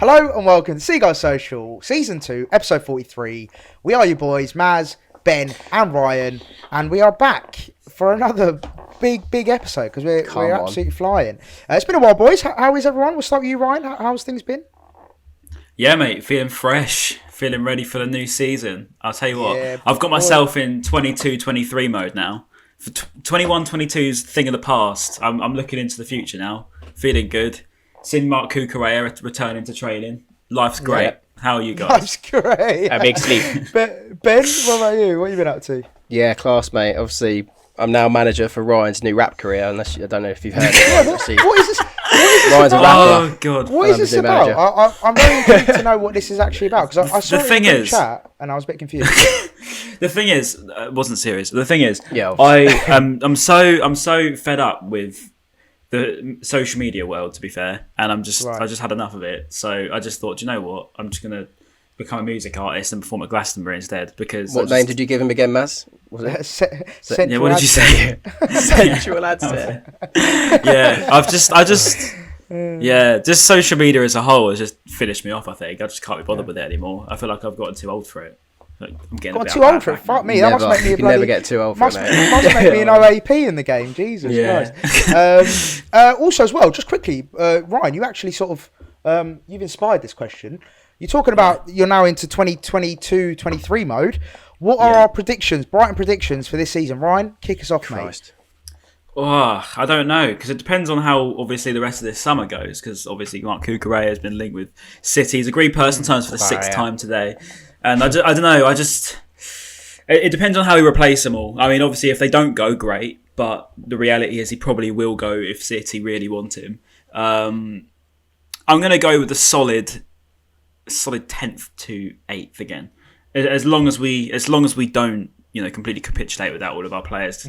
Hello and welcome to Seagulls Social, Season 2, Episode 43. We are your boys, Maz, Ben and Ryan, and we are back for another big episode because we're absolutely flying. It's been a while, boys. How is everyone? We'll start with you, Ryan. How's things been? Yeah, mate, feeling fresh, feeling ready for the new season. I'll tell you what, I've got myself in 22-23 mode now. For 21-22's thing of the past. I'm looking into the future now, feeling good. Seen Marc Cucurella returning to training. Life's great. Yeah. How are you guys? Life's great. A big sleep. Ben, what about you? What have you been up to? Yeah, class, mate. Obviously, I'm now manager for Ryan's new rap career. Unless I don't know if you've heard it. What is this? Ryan's a rapper. Oh, God. What is this about? I'm very intrigued to know what this is actually about because I saw it in the chat and I was a bit confused. The thing is, it wasn't serious. The thing is, yeah, I'm so fed up with the social media world, to be fair, and I just had enough of it. So I just thought, you know what? I'm just gonna become a music artist and perform at Glastonbury instead. Because name did you give him again, Maz? Was it? Yeah, what did you say? Central ad set. Yeah, just social media as a whole has just finished me off. I think I just can't be bothered with it anymore. I feel like I've gotten too old for it. I'm getting too old for it. Fuck me. That must make me a bloody... never get too old for it, mate. Must make me an OAP in the game. Jesus Christ. Also, as well, just quickly, Ryan, you actually sort of you've inspired this question. You're talking about you're now into 2022-23 mode. What are our predictions, Brighton predictions for this season? Ryan, kick us off, mate. Oh, I don't know, because it depends on how, obviously, the rest of this summer goes, because, obviously, Marc Cucurella has been linked with City. He's agreed person terms for the sixth time today. And I don't know, it depends on how he replaces them all. I mean, obviously, if they don't go, great, but the reality is he probably will go if City really want him. I'm going to go with a solid 10th to 8th again. As long as we don't, completely capitulate without all of our players.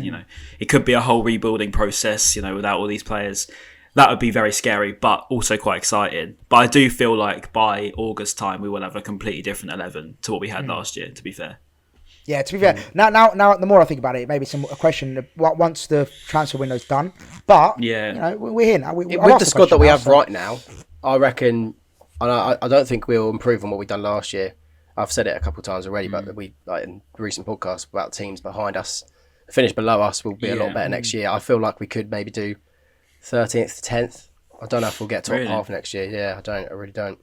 It could be a whole rebuilding process, without all these players. That would be very scary, but also quite exciting. But I do feel like by August time, we will have a completely different 11 to what we had last year, to be fair. Yeah, to be fair. Now, the more I think about it, maybe a question once the transfer window's done. But, we're here now. With the squad that we have right now, I reckon, I don't think we'll improve on what we've done last year. I've said it a couple of times already, but we in recent podcasts about teams behind us, finish below us will be a lot better next year. I feel like we could maybe do 13th to 10th. I don't know if we'll get top half next year. Yeah, I really don't.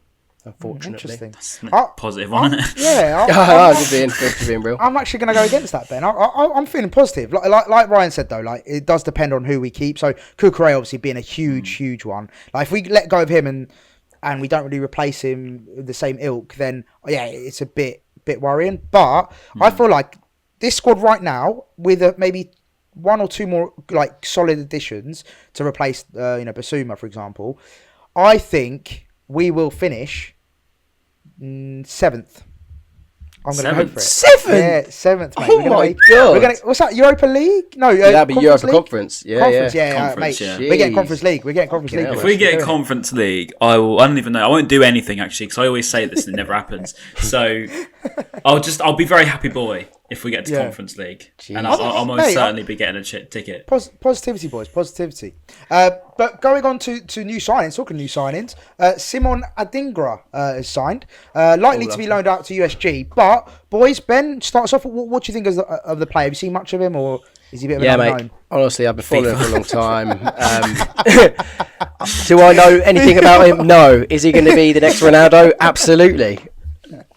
Unfortunately. Interesting. That's positive, wasn't it? Yeah. Just being real. I'm actually going to go against that, Ben. I'm feeling positive. Like Ryan said, though, like it does depend on who we keep. So Cucurella obviously being a huge one. Like if we let go of him and we don't really replace him with the same ilk, then it's a bit worrying. But I feel like this squad right now, with maybe one or two more like solid additions to replace, Bissouma, for example, I think we will finish 7th. I'm going to go for it. 7th? Yeah, 7th, mate. Oh my God. What's that, Europa League? No, that'd be Europa League? Conference. Yeah, Conference, Conference, mate. yeah. We're getting Conference League. If we get Conference League, I don't even know. I won't do anything, actually, because I always say this and it never happens. So I'll be very happy boy if we get to Conference League. Jeez. And I'll most certainly be getting a ticket. Positivity, boys. Positivity. But going on to new signings, talking new signings, Simone Adingra is signed. Likely to be loaned out to USG. But, boys, Ben, start us off. What do you think of the player? Have you seen much of him, or is he a bit of an unknown? Mate. Honestly, I've been following him for a long time. Do I know anything about him? No. Is he going to be the next Ronaldo? Absolutely.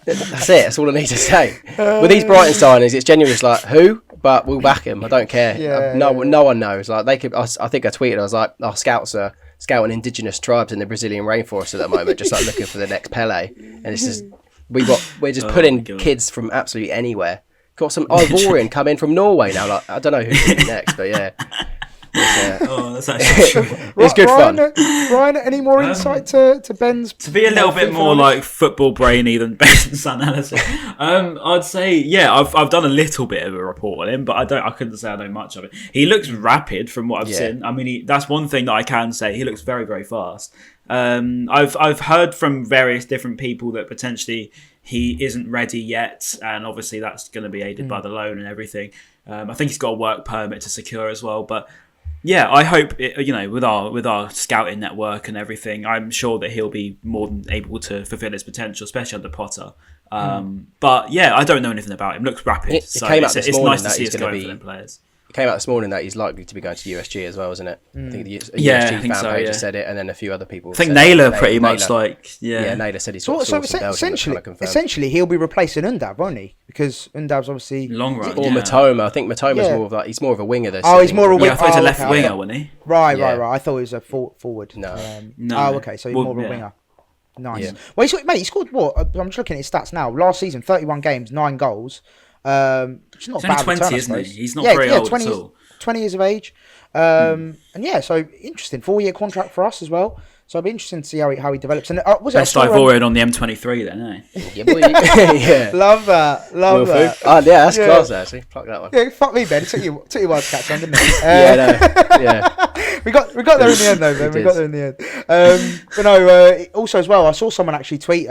That's it. That's all I need to say. With these Brighton signings, it's genuinely just like, who? But we'll back him. I don't care. No one knows. Like they could. I think I tweeted. I was like, our scouts are scouting indigenous tribes in the Brazilian rainforest at the moment, just like looking for the next Pele. And it's just we're just putting kids from absolutely anywhere. Got some Ivorian come in from Norway now. Like I don't know who's coming next, but yeah. That's actually true. It's good fun. Ryan, any more insight to Ben's? To be a little bit more like football brainy than Ben's analysis, I'd say I've done a little bit of a report on him, but I couldn't say I know much of it. He looks rapid from what I've seen. I mean, that's one thing that I can say. He looks very, very fast. I've heard from various different people that potentially he isn't ready yet, and obviously that's going to be aided by the loan and everything. I think he's got a work permit to secure as well, but yeah, I hope with our scouting network and everything, I'm sure that he'll be more than able to fulfil his potential, especially under Potter. But yeah, I don't know anything about him. Looks rapid, so it's nice to see us going for them players. It came out this morning that he's likely to be going to USG as well, isn't it? I think the USG I think fan so, page has said it, and then a few other people. I think Naylor pretty much Naylor said he's got essentially he'll be replacing Undav, won't he? Because Undav's obviously long run. Or Matoma. I think Matoma's more of like he's more of a winger. He's more a winger. I thought he was a left winger, wasn't he? Right. I thought he was a forward. No. Oh, okay. So he's more of a winger. Nice. Yeah. Well, he scored what? I'm just looking at his stats now. Last season, 31 games, 9 goals. It's not bad. 20, isn't he? He's not very old 20 at all. 20 years of age. And yeah, so interesting. 4-year contract for us as well. So I'll be interested to see how he develops. And was best Ivorian on the M23 then, eh? Yeah, boy. Yeah. Love that. Oh, yeah, that's class actually. Pluck that one. Yeah, fuck me, Ben. It took you a while to catch on, didn't it? Yeah. We got there in the end, though, Ben. We got there in the end. But no, also as well, I saw someone actually tweet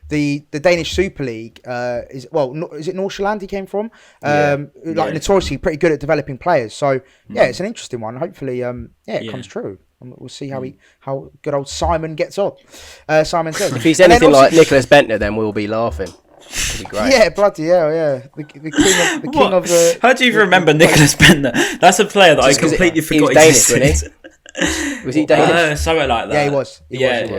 the Danish Super League is it Nordsjælland he came from? Notoriously pretty good at developing players. So yeah, it's an interesting one. Hopefully, it comes true. We'll see how good old Simon gets on. Simon says if he's anything like Nicholas Bentner, then we'll be laughing. It'll be great. Yeah, bloody hell, yeah. The king of the. How do you even remember Nicholas Bentner? That's a player that I completely forgot existed. Was he Danish? Something like that. Yeah, he was. He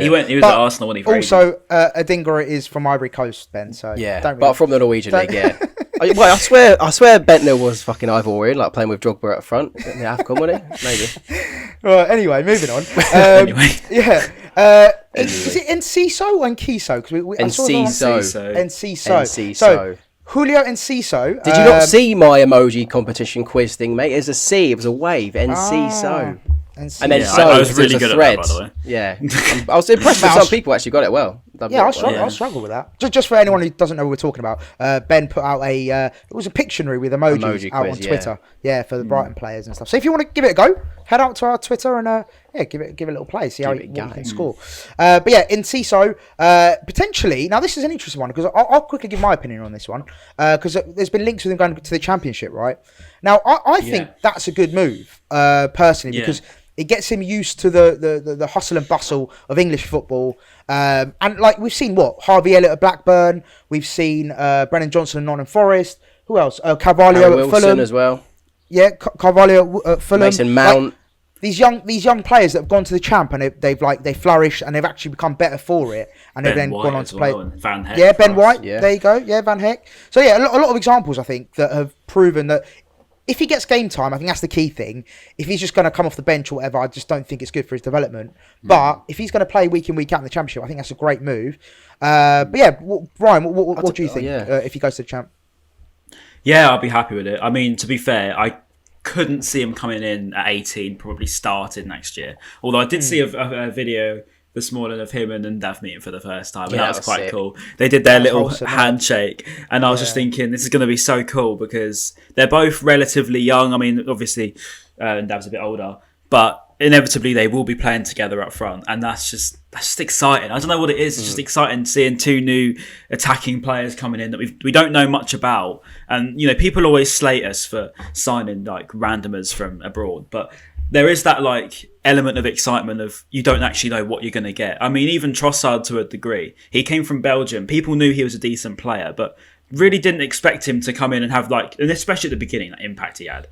was at Arsenal when he played. Also, Adingra is from Ivory Coast, Ben. So but from the Norwegian league, yeah. Well, I swear Bentner was fucking Ivorian, like playing with Drogba up front in the AFCON, wasn't he? Maybe. Right. Anyway, moving on. Is it Enciso or Enciso? Enciso. So Julio Enciso. Did you not see my emoji competition quiz thing, mate? It was a C. It was a wave. Enciso. And then I was really good at that, by the way. Yeah, I was impressed with some people actually got it well. I struggle with that. Just for anyone who doesn't know what we're talking about, Ben put out it was a Pictionary with emojis out on Twitter. Yeah, for the Brighton players and stuff. So if you want to give it a go, head out to our Twitter and give it a little play. See how you can score. But yeah, Enciso potentially. Now this is an interesting one because I'll quickly give my opinion on this one because there's been links with him going to the Championship, right? Now I think that's a good move personally because it gets him used to the hustle and bustle of English football. And like we've seen Harvey Elliott at Blackburn, we've seen Brennan Johnson at Nottingham Forest. Who else? Carvalho at Fulham as well. Yeah, Carvalho at Fulham. Mason Mount. Like, these young players that have gone to the Champ and they flourished and they've actually become better for it and they've then gone on to play. Van Heck Ben White. Yeah. There you go. Yeah, Van Heck. So yeah, a lot of examples I think that have proven that. If he gets game time, I think that's the key thing. If he's just going to come off the bench or whatever, I just don't think it's good for his development. But if he's going to play week in, week out in the Championship, I think that's a great move. But yeah, Ryan, what do you think if he goes to the Champ? Yeah, I'll be happy with it. I mean, to be fair, I couldn't see him coming in at 18, probably started next year. Although I did see a video this morning of him and Dav meeting for the first time, and that was quite cool. They did their little handshake, and I was just thinking, this is going to be so cool because they're both relatively young. I mean, obviously, Dav's a bit older, but inevitably they will be playing together up front, and that's just exciting. I don't know what it is. It's just exciting seeing two new attacking players coming in that we don't know much about, and people always slate us for signing like randomers from abroad, but there is that like element of excitement of you don't actually know what you're going to get. I mean, even Trossard to a degree. He came from Belgium. People knew he was a decent player, but really didn't expect him to come in and have and especially at the beginning, that impact he had.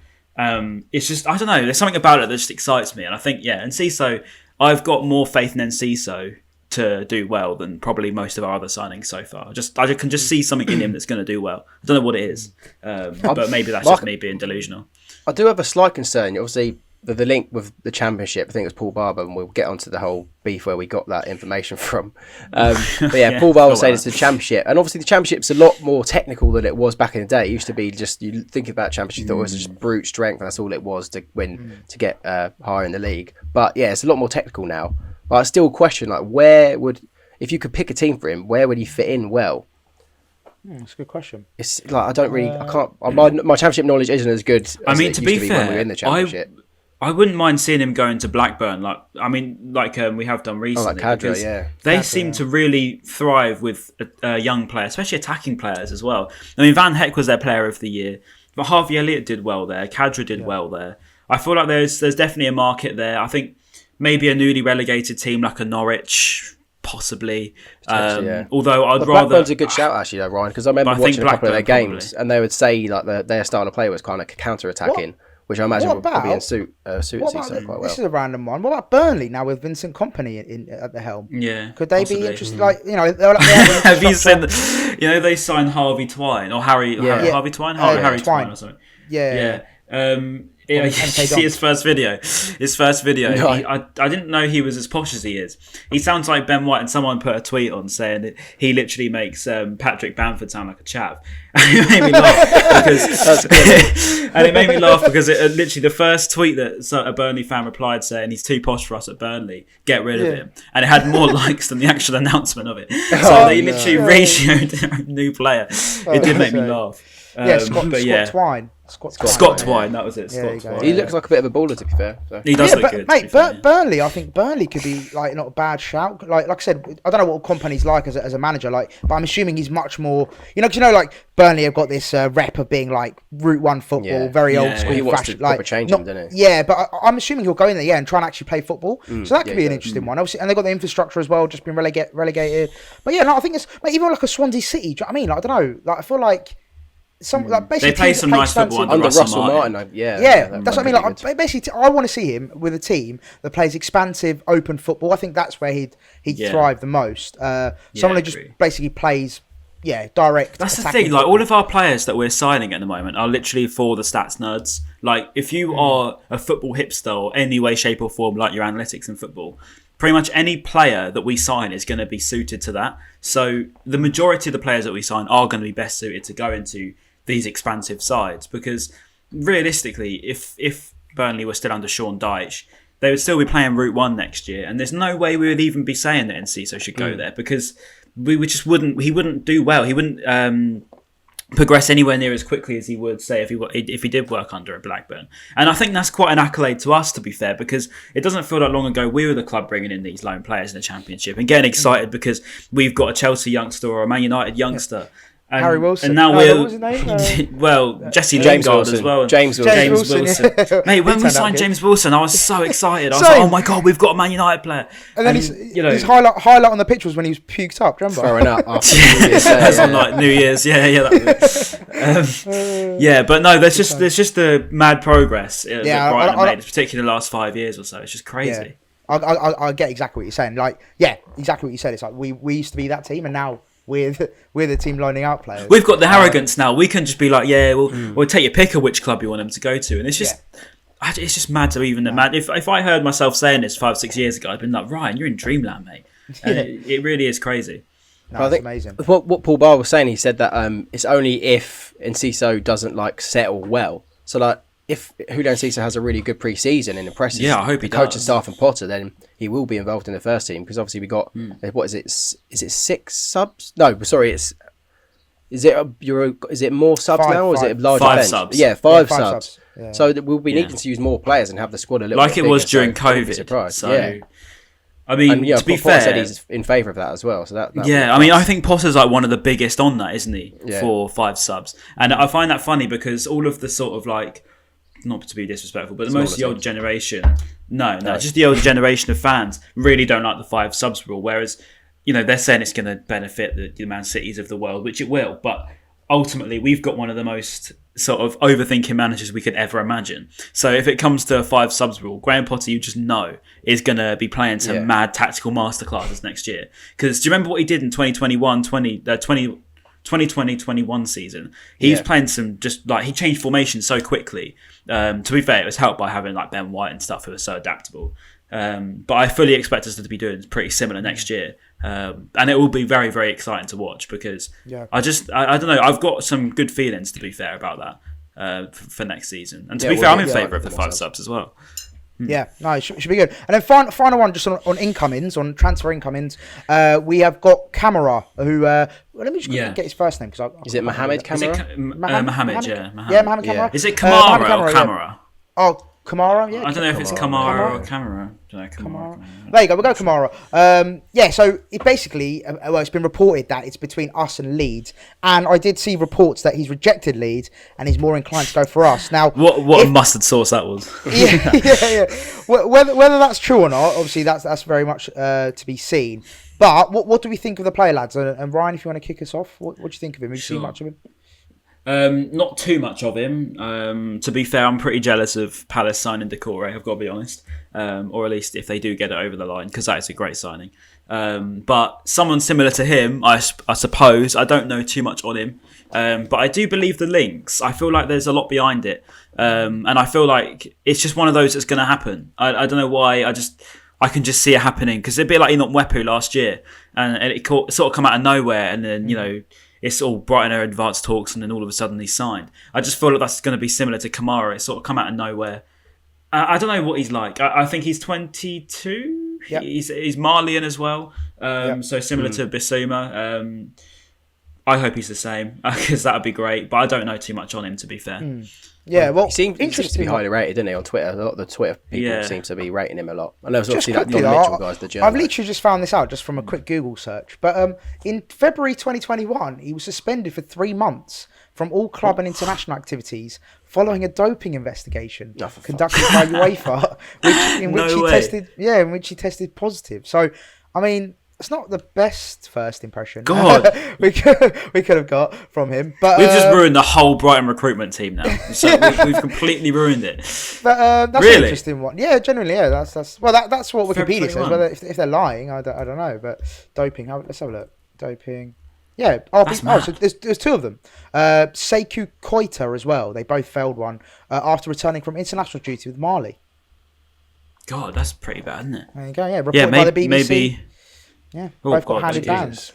It's just, I don't know, there's something about it that just excites me. And I think, Enciso, I've got more faith in Enciso to do well than probably most of our other signings so far. I can just see something in him that's going to do well. I don't know what it is, but maybe that's just me being delusional. I do have a slight concern. Obviously, the link with the Championship, I think it was Paul Barber, and we'll get onto the whole beef where we got that information from. But Paul Barber saying it's the Championship, and obviously the Championship's a lot more technical than it was back in the day. It used to be just, you think about Championship, you thought it was just brute strength, and that's all it was to win, to get higher in the league. But yeah, it's a lot more technical now. But I still question, like, if you could pick a team for him, where would he fit in well? That's a good question. It's like, I don't really, I can't, my Championship knowledge isn't as good as it used to be when we were in the Championship. I wouldn't mind seeing him going to Blackburn. We have done recently. Cadra, they seem to really thrive with young players, especially attacking players as well. I mean, Van Heck was their player of the year, but Harvey Elliott did well there. Cadra did well there. I feel like there's definitely a market there. I think maybe a newly relegated team like a Norwich, possibly. Although I'd rather. Blackburn's a good shout actually, though, Ryan, because I remember watching a couple of their games, and they would say like their style of play was kind of counter-attacking, which I imagine would probably suit Enciso quite well. This is a random one. What about Burnley now with Vincent Kompany at the helm? Yeah, could they possibly. be interested? Like, have you seen? They signed Harvey Twine or Harry Harvey Twine, Harry Twine or something. Yeah. You see his first video. No. I didn't know he was as posh as he is. He sounds like Ben White, and someone put a tweet on saying that he literally makes Patrick Bamford sound like a chap. And it made me laugh because it literally the first tweet that a Burnley fan replied saying he's too posh for us at Burnley, get rid of him, and it had more likes than the actual announcement of it. So they literally ratioed a new player. It did make me laugh. Scott Twine. Scott Twine, that was it. Twine. He looks like a bit of a baller, to be fair. So. He does look good. Mate, Burnley, I think Burnley could be like not a bad shout. Like I said, I don't know what Kompany's like as a manager, but I'm assuming he's much more. Because like Burnley have got this rep of being like Route 1 football, very old school. He wants to change him, doesn't he? Yeah, but I'm assuming he'll go in there, and try and actually play football. So that could be an interesting one. Obviously, and they've got the infrastructure as well, just been relegated. But I think it's even like a Swansea City. Do you know what I mean? Like, I don't know. Like, I feel like. They play some nice football under Russell Martin. That's what I mean. Like, basically, I want to see him with a team that plays expansive, open football. I think that's where he'd thrive the most. Someone who just basically plays, direct. That's the thing. Like, all of our players that we're signing at the moment are literally for the stats nerds. Like, if you are a football hipster or any way, shape, or form, like your analytics in football, pretty much any player that we sign is going to be suited to that. So the majority of the players that we sign are going to be best suited to go into these expansive sides, because realistically, if Burnley were still under Sean Dyche, they would still be playing Route 1 next year, and there's no way we would even be saying that Enciso should go there, because he wouldn't do well. He wouldn't progress anywhere near as quickly as he would say if he did work under a Blackburn. And I think that's quite an accolade to us, to be fair, because it doesn't feel that long ago we were the club bringing in these lone players in the Championship and getting excited because we've got a Chelsea youngster or a Man United youngster. Harry Wilson. And now what was his name? Jesse Lingard as well. James Wilson. Yeah. Mate, when we signed James Wilson, I was so excited. I was like, oh my God, we've got a Man United player. And then his highlight on the pitch was when he was puked up, do you remember? Throwing up after That's on like New Year's. But no, there's just the mad progress that Brighton have made, particularly the last 5 years or so. It's just crazy. I get exactly what you're saying. Like, exactly what you said. It's like we used to be that team, and now we're the team loaning out players. We've got the arrogance now. We can just be like, we'll take your pick of which club you want them to go to, and it's just mad to even imagine. If I heard myself saying this 5-6 years ago, I'd been like, Ryan, you're in dreamland, mate. And it really is crazy. No, it's amazing. What Paul Barr was saying, he said that it's only if Enciso doesn't like settle well. So like, if Julio Enciso has a really good pre-season and impresses I hope he the coaching does. staff and Potter, then he will be involved in the first team, because obviously we got what is it? Is it 6 subs? No, sorry, is it more subs now, or is it a larger 5 bench? subs? Yeah, 5 subs. subs. Yeah. So we'll be needing to use more players and have the squad a little like bit it was bigger, during COVID. So I mean, to be Potter fair, said he's in favour of that as well. So that I mean, I think Potter's like one of the biggest on that, isn't he? Yeah. For 5 subs, and I find that funny because all of the sort of like, not to be disrespectful, but most of the older generation, just the older generation of fans really don't like the 5 subs rule. Whereas, they're saying it's going to benefit the Man Cities of the world, which it will. But ultimately, we've got one of the most sort of overthinking managers we could ever imagine. So if it comes to a 5 subs rule, Graham Potter, you just know, is going to be playing some mad tactical masterclasses next year. Because do you remember what he did in 2020-21 season? He was playing some he changed formation so quickly. To be fair, it was helped by having like Ben White and stuff who are so adaptable. But I fully expect us to be doing pretty similar next year. And it will be very, very exciting to watch because I don't know, I've got some good feelings, to be fair, about that for next season. And to be fair, I'm in favour of the 5 subs as well. Yeah, no, it should be good. And then final one, just on incomings, on transfer incomings, we have got Camara, who let me just get his first name, because is it Mohamed Camara? Mohamed, yeah. Yeah, Mohamed Camara. Is it Kamara or Camara? Oh, Kamara, yeah. I don't know if it's Kamara or Camara. I don't know, Kamara. There you go, we'll go Kamara. So it basically, it's been reported that it's between us and Leeds, and I did see reports that he's rejected Leeds and he's more inclined to go for us. Now, what a mustard sauce that was. yeah. Whether that's true or not, obviously that's very much to be seen. But what do we think of the player, lads? And Ryan, if you want to kick us off, what do you think of him? Have you seen much of him? Not too much of him. To be fair, I'm pretty jealous of Palace signing Decore, I've got to be honest. Or at least if they do get it over the line, because that is a great signing. But someone similar to him, I suppose. I don't know too much on him. But I do believe the links. I feel like there's a lot behind it. And I feel like it's just one of those that's going to happen. I don't know why. I can just see it happening. Because it'd be like Enoch Mwepu last year. And it sort of come out of nowhere. And then, it's all Brighton Air advanced talks, and then all of a sudden he's signed. I just feel like that's going to be similar to Kamara. It's sort of come out of nowhere. I don't know what he's like. I think he's 22. Yep. He's Malian as well. So similar to Bissouma. I hope he's the same, because that would be great. But I don't know too much on him, to be fair. Yeah, well, he seems to be highly rated, doesn't he, on Twitter? A lot of the Twitter people seem to be rating him a lot. I know it's obviously that Don Mitchell guy's the journalist. I've literally just found this out just from a quick Google search. But in February 2021, he was suspended for 3 months from all club and international activities following a doping investigation conducted by UEFA, in which he tested positive. So, I mean, it's not the best first impression we could have got from him, but we've just ruined the whole Brighton recruitment team now. So we've completely ruined it. But that's an interesting one. Yeah, generally, yeah. That's what Wikipedia says. Whether if they're lying, I don't know. But doping, let's have a look. Doping. Yeah. So there's 2 of them. Sekou Koita as well. They both failed one after returning from international duty with Mali. God, that's pretty bad, isn't it? There you go. Yeah. Reported by the BBC. Maybe. Yeah, both got handed bans.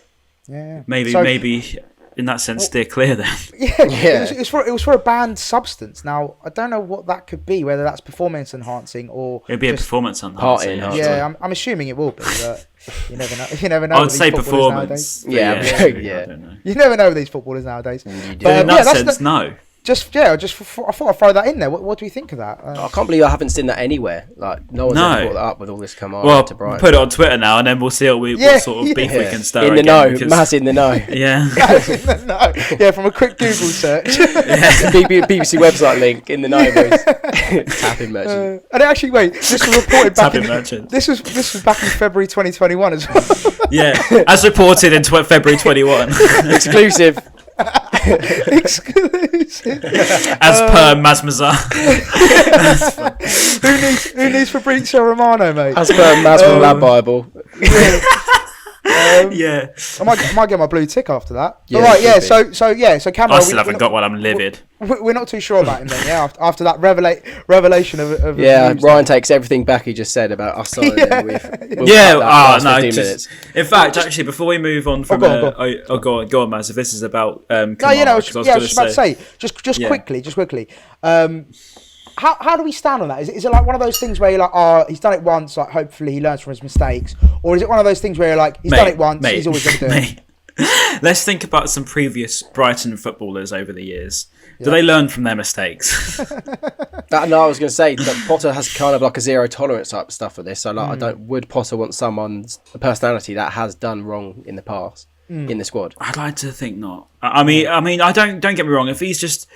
Yeah. Maybe in that sense, steer clear then. It was for a banned substance. Now I don't know what that could be. Whether that's performance enhancing or it'd be a performance enhancing. Yeah, I'm assuming it will be, but you never know. You never know. I'd say performance. Yeah. I don't know. You never know with these footballers nowadays. But in that sense, no. I thought I'd throw that in there. What do you think of that? I can't believe I haven't seen that anywhere. Like, no one's ever brought that up with all this Kamara to Brighton. Put it on Twitter now, and then we'll see what sort of beef we can start. In the know, Matt's in the know. Yeah. Yeah, from a quick Google search. BBC website link, in the know, boys. Tapping merchant. And actually, wait, this was reported back Tapping merchant. This was back in February 2021 as well. Yeah, as reported in February 21. Exclusive. Exclusive. As per Masmazar. Who needs Fabrizio Romano, mate? As per Masmazar Lab Bible. Yeah. I might get my blue tick after that. Yeah, all right, yeah. So Cameron, I still haven't got one. I'm livid. We're not too sure about him then. Yeah, after that revelation of Ryan takes everything back he just said about us signing him. In fact, actually, before we move on from, go on, Maz. If this is about Kamara, I was just about to say, just quickly. How do we stand on that? Is it like one of those things where you're like, he's done it once, like hopefully he learns from his mistakes, or is it one of those things where you're like, he's done it once, he's always going to do it? Let's think about some previous Brighton footballers over the years. Do they learn from their mistakes? I was going to say that Potter has kind of like a zero tolerance type of stuff for this. So like, would Potter want someone's personality that has done wrong in the past in the squad? I'd like to think not. I mean, I don't get me wrong. If he's just,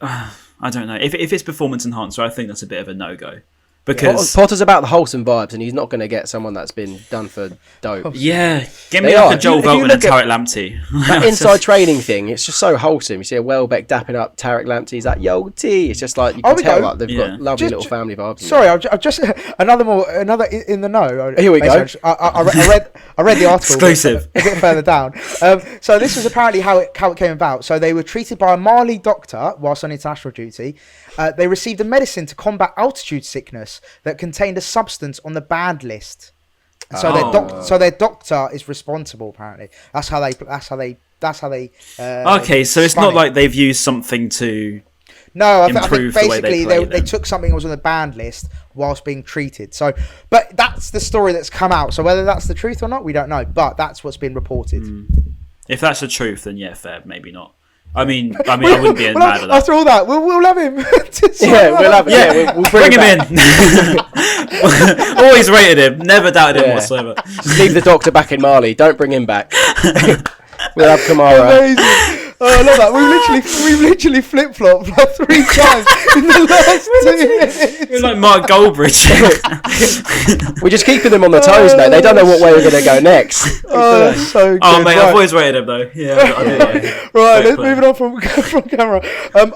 I don't know. If it's performance enhancer, I think that's a bit of a no-go. Because Potter's about the wholesome vibes, and he's not going to get someone that's been done for dope. Yeah, give me like a Joel Veltman and Tarek Lamptey. That inside training thing, it's just so wholesome. You see a Welbeck dapping up Tarek Lamptey, he's like, yo, T. It's just like, you can tell like, they've got lovely little family vibes. Sorry, I've just another in the know. Here we go. I read the article. Exclusive. A bit further down. So this was apparently how it came about. So they were treated by a Mali doctor whilst on international duty. They received a medicine to combat altitude sickness that contained a substance on the banned list. So their doctor is responsible. Apparently, that's how they. Okay, so it's not like they've used something to. No, I think basically they took something that was on the banned list whilst being treated. So, but that's the story that's come out. So whether that's the truth or not, we don't know. But that's what's been reported. If that's the truth, then yeah, fair. Maybe not. I mean, I wouldn't be mad at that. After all that, we'll have him. We'll have him. Yeah, we'll bring him in. Always rated him. Never doubted him whatsoever. Just leave the doctor back in Mali. Don't bring him back. We'll have Kamara. Amazing. Oh, I love that. We've literally flip-flopped like 3 times in the last 2 minutes. We're like Mark Goldbridge. We're just keeping them on the toes, mate. They don't know what way we're going to go next. Oh, that's so good. Oh, mate, right. I've always rated him, though. Yeah, I do. Right, let's move it on from camera.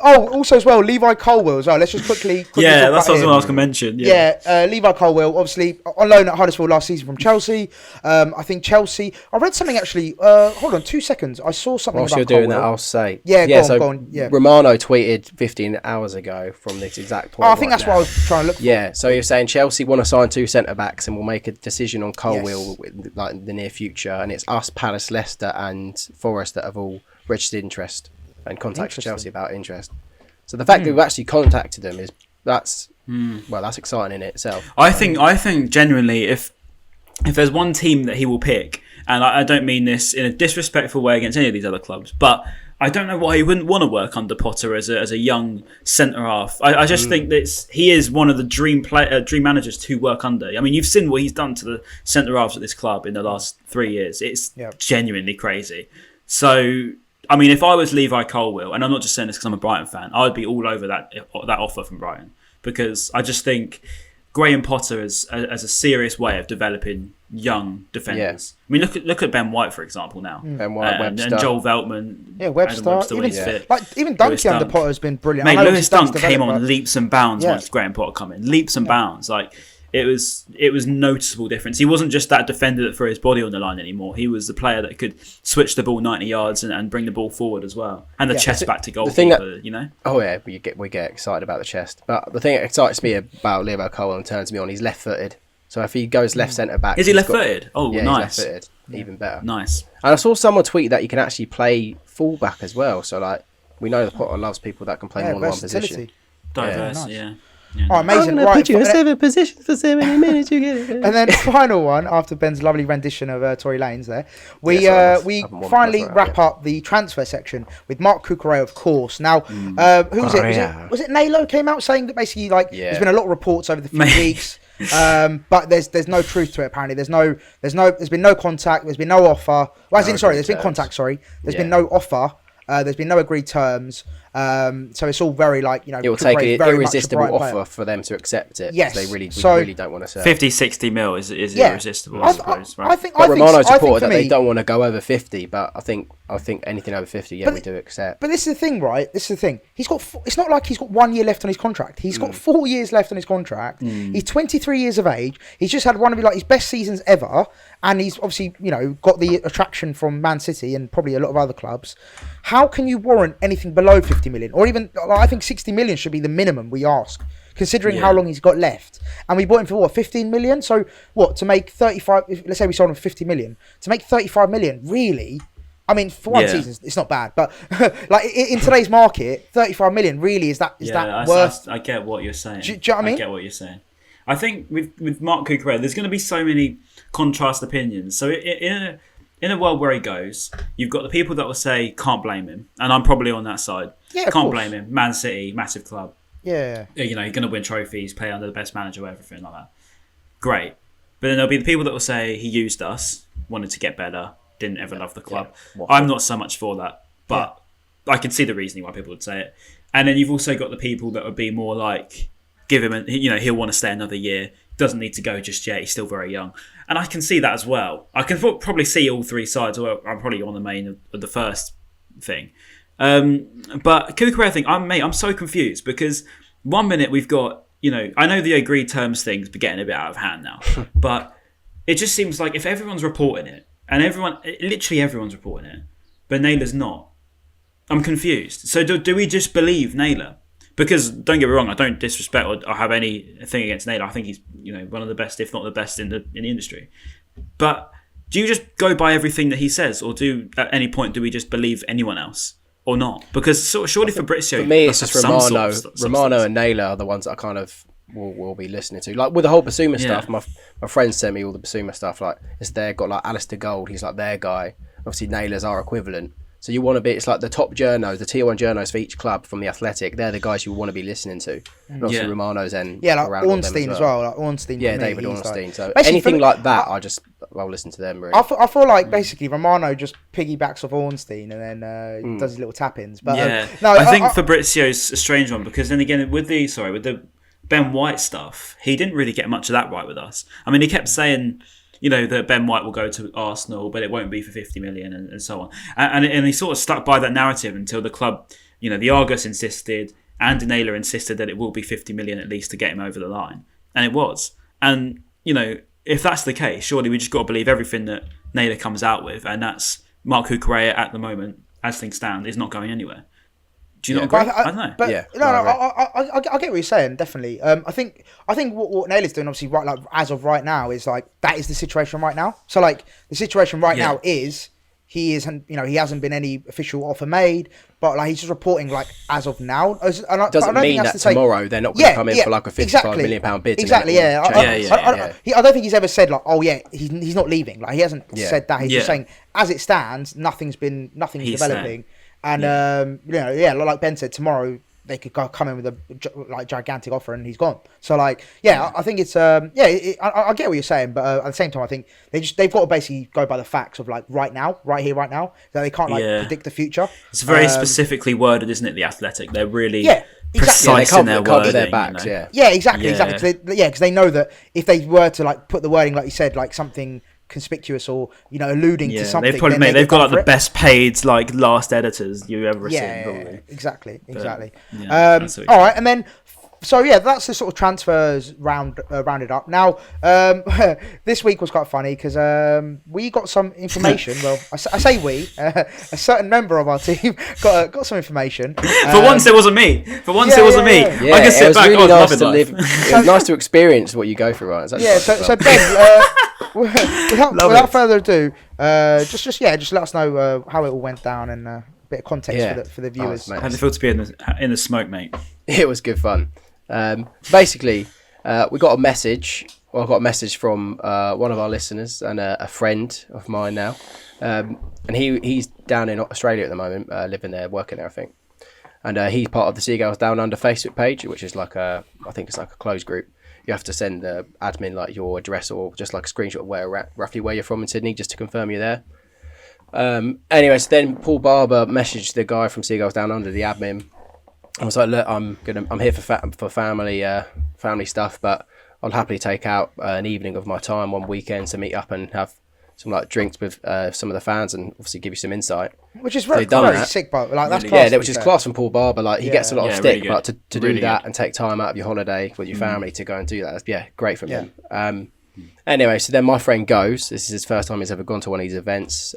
Also as well, Levi Colwill as well. Let's just quickly yeah, talk that's about what him. I was going to mention. Yeah, Levi Colwill, obviously on loan at Huddersfield last season from Chelsea. I think Chelsea. I read something actually. Hold on, 2 seconds. I saw something Whilst about you're doing Colwill. that, I'll say. Yeah, go on. Yeah. Romano tweeted 15 hours ago from this exact point. I think that's what I was trying to look for. Yeah, so you're saying Chelsea want to sign 2 centre-backs and will make a decision on Colwill in the near future, and it's us, Palace, Leicester and Forest that have all registered interest and contacted Chelsea about interest. So the fact that we've actually contacted them that's exciting in itself. I think genuinely, if there's one team that he will pick, and I don't mean this in a disrespectful way against any of these other clubs, but I don't know why he wouldn't want to work under Potter as a young centre half. I just think that he is one of the dream managers to work under. I mean, you've seen what he's done to the centre halves at this club in the last 3 years. It's genuinely crazy. So, I mean, if I was Levi Colwill, and I'm not just saying this because I'm a Brighton fan, I would be all over that offer from Brighton, because I just think Graham Potter as a serious way of developing young defenders. I mean, look at Ben White, for example, now. Ben White, Webster. And Joel Veltman. Yeah, Webster. Even Dunky under Potter has been brilliant. Mate, Lewis Dunk came on leaps and bounds once Graham Potter come in. Leaps and bounds. Like, it was noticeable difference. He wasn't just that defender that threw his body on the line anymore. He was the player that could switch the ball 90 yards and bring the ball forward as well. And the chest back to goalkeeper, you know? Oh, yeah, we get excited about the chest. But the thing that excites me about Levi Colwill and turns me on, he's left-footed. So if he goes left centre-back... Is he left-footed? Nice. He's left-footed. Even better. Nice. And I saw someone tweet that you can actually play full-back as well. So, like, we know the Potter loves people that can play more than one position. Diverse, yeah. Oh, amazing. I'm going to put you in 7 positions for 70 minutes. You get it. And then final one, after Ben's lovely rendition of Tory Lanes there, we finally wrap up the transfer section with Marc Cucurella, of course. Now, who was it? Was it Nalo came out saying that basically, like, there's been a lot of reports over the few weeks, but there's no truth to it, apparently. There's been no contact, there's been no offer. Well, there's been contact, There's been no offer. There's been no agreed terms. So it's all very like, it will take an irresistible offer for them to accept it. Yes. They really don't want to sell. 50-60 mil is irresistible, I suppose. Right? I think Romano's reported that they don't want to go over 50, but I think anything over 50, we do accept. But this is the thing, right? It's not like he's got 1 year left on his contract. He's got 4 years left on his contract. He's 23 years of age. He's just had one of his best seasons ever. And he's obviously, got the attraction from Man City and probably a lot of other clubs. How can you warrant anything below 50 million? Or even, I think 60 million should be the minimum we ask, considering how long he's got left. And we bought him for 15 million? So to make 35, let's say we sold him for 50 million, to make 35 million, really? I mean, for one season, it's not bad. But like in today's market, 35 million, really, is that worth? I get what you're saying. Do you know what I mean? I get what you're saying. I think with Marc Cucurella, there's going to be so many contrast opinions. So in a world where he goes, you've got the people that will say can't blame him, and I'm probably on that side. Yeah, can't blame him. Man City, massive club. Yeah. You're going to win trophies, play under the best manager, everything like that. Great. But then there'll be the people that will say he used us, wanted to get better, didn't ever love the club. Yeah. I'm not so much for that, but I can see the reasoning why people would say it. And then you've also got the people that would be more like, give him he'll want to stay another year. Doesn't need to go just yet. He's still very young. And I can see that as well. I can probably see all three sides. Well, I'm probably on the main of the first thing. But Cucurella thing, I'm so confused because 1 minute we've got, I know the agreed terms thing's getting a bit out of hand now, but it just seems like if everyone's reporting it, and literally everyone's reporting it, but Naylor's not, I'm confused. So do we just believe Naylor? Because don't get me wrong, I don't disrespect or have anything against Naylor. I think he's one of the best, if not the best, in the industry. But do you just go by everything that he says, or at any point do we just believe anyone else or not? Because surely Fabrizio, for me, it's just Romano and Naylor are the ones that I kind of will be listening to. Like with the whole Bissouma stuff, my friends sent me all the Bissouma stuff. Like they've got like Alistair Gold, he's like their guy. Obviously Naylor's our equivalent. So you want to be, it's like the top journos, the tier 1 journos for each club from the Athletic. They're the guys you want to be listening to. And obviously Romano's then like around Ornstein as well. Like Ornstein. Yeah, me, David Ornstein. Like, so anything like that, I'll listen to them. Really. I feel like basically Romano just piggybacks off Ornstein and then does his little tap-ins. But no, I think Fabrizio's a strange one because then again with the Ben White stuff, he didn't really get much of that right with us. I mean, he kept saying, that Ben White will go to Arsenal, but it won't be for 50 million and so on. And he sort of stuck by that narrative until the club, the Argus insisted, Andy Naylor insisted that it will be 50 million at least to get him over the line. And it was. And, if that's the case, surely we just got to believe everything that Naylor comes out with. And that's Marc Cucurella at the moment, as things stand, is not going anywhere. Do you not agree? I don't know. But I get what you're saying. Definitely. I think what Naylor's doing, obviously, right, like as of right now, is like that is the situation right now. So like the situation right now is he hasn't been any official offer made, but like he's just reporting like as of now. Doesn't mean that tomorrow they're not going to come in for like a £55 million bid. Exactly. I don't think he's ever said like, oh yeah, he's not leaving. Like he hasn't said that. He's just saying as it stands, nothing's developing. Saying. And like Ben said, tomorrow they could come in with a gigantic offer and he's gone. So like, I think it's I get what you're saying, but at the same time, I think they've got to basically go by the facts of like right now, right here, right now. That they can't predict the future. It's very specifically worded, isn't it? The Athletic, they're really precise in their wording. Their backs, exactly. Because they know that if they were to like put the wording like you said, like something conspicuous or alluding to something, they've got like the best paid like last editors you ever seen. Probably. Exactly. All right, and then that's the sort of transfers rounded up. Now this week was quite funny because we got some information. Well, I say we, a certain member of our team got some information. For once, it wasn't me. I can sit back. Really nice to live. It was nice to experience what you go through, right? So Ben, without further ado, just let us know how it all went down and a bit of context for the viewers. How did it feel to be in the smoke, mate? It was good fun. Basically, we got a message. Well, I got a message from one of our listeners and a friend of mine now, and he's down in Australia at the moment, living there, working there, I think. And he's part of the Seagulls Down Under Facebook page, which is like I think it's like a closed group. You have to send the admin like your address or just like a screenshot of roughly where you're from in Sydney, just to confirm you're there. Anyway, so then Paul Barber messaged the guy from Seagulls Down Under, the admin. I was like, look, I'm here for family stuff, but I'll happily take out an evening of my time one weekend to meet up and have some like drinks with some of the fans and obviously give you some insight. Which is very sick, but like that's really, class. Which is class from Paul Barber. Like he gets a lot of stick, really, but to really do that good. And take time out of your holiday with your family to go and do that, that's great from him. Anyway, so then my friend goes. This is his first time he's ever gone to one of these events.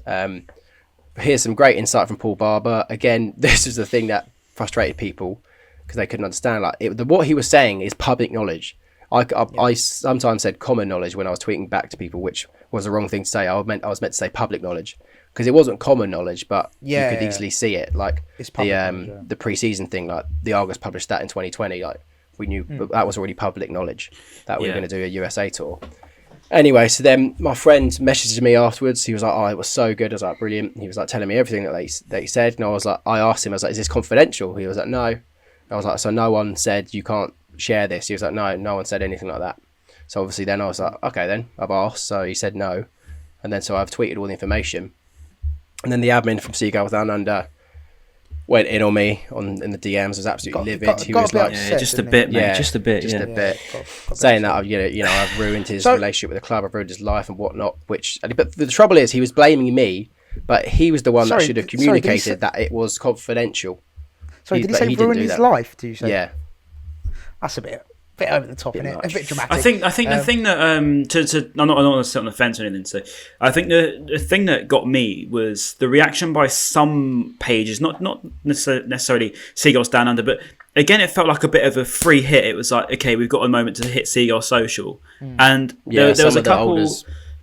Here's some great insight from Paul Barber. Again, this is the thing that frustrated people because they couldn't understand. Like what he was saying is public knowledge. I sometimes said common knowledge when I was tweeting back to people, which was the wrong thing to say. I was meant to say public knowledge because it wasn't common knowledge, but you could easily see it. Like the pre-season thing, like the Argus published that in 2020. Like we knew that was already public knowledge that we were going to do a USA tour. Anyway, so then my friend messaged me afterwards. He was like, "Oh, it was so good." I was like, "Brilliant." He was like telling me everything that he said, and I asked him, I was like, "Is this confidential?" He was like, "No." I was like, "So no one said you can't share this?" He was like, no one said anything like that. So obviously then I was like, okay then, I've asked. So he said no, and then so I've tweeted all the information, and then the admin from Seagulls Down Under went in on me in the DMs, was absolutely livid. He was like, just a bit, saying that I've ruined his relationship with the club, I've ruined his life and whatnot. But the trouble is, he was blaming me, but he was the one that should have communicated that it was confidential. Sorry, did he say ruined his life? Do you say? Yeah. That's a bit over the top, isn't it? A bit dramatic. I think the thing that I'm not want to sit on the fence or anything. So I think the thing that got me was the reaction by some pages, not necessarily Seagulls Down Under, but again it felt like a bit of a free hit. It was like, okay, we've got a moment to hit Seagulls Social, and there was a couple,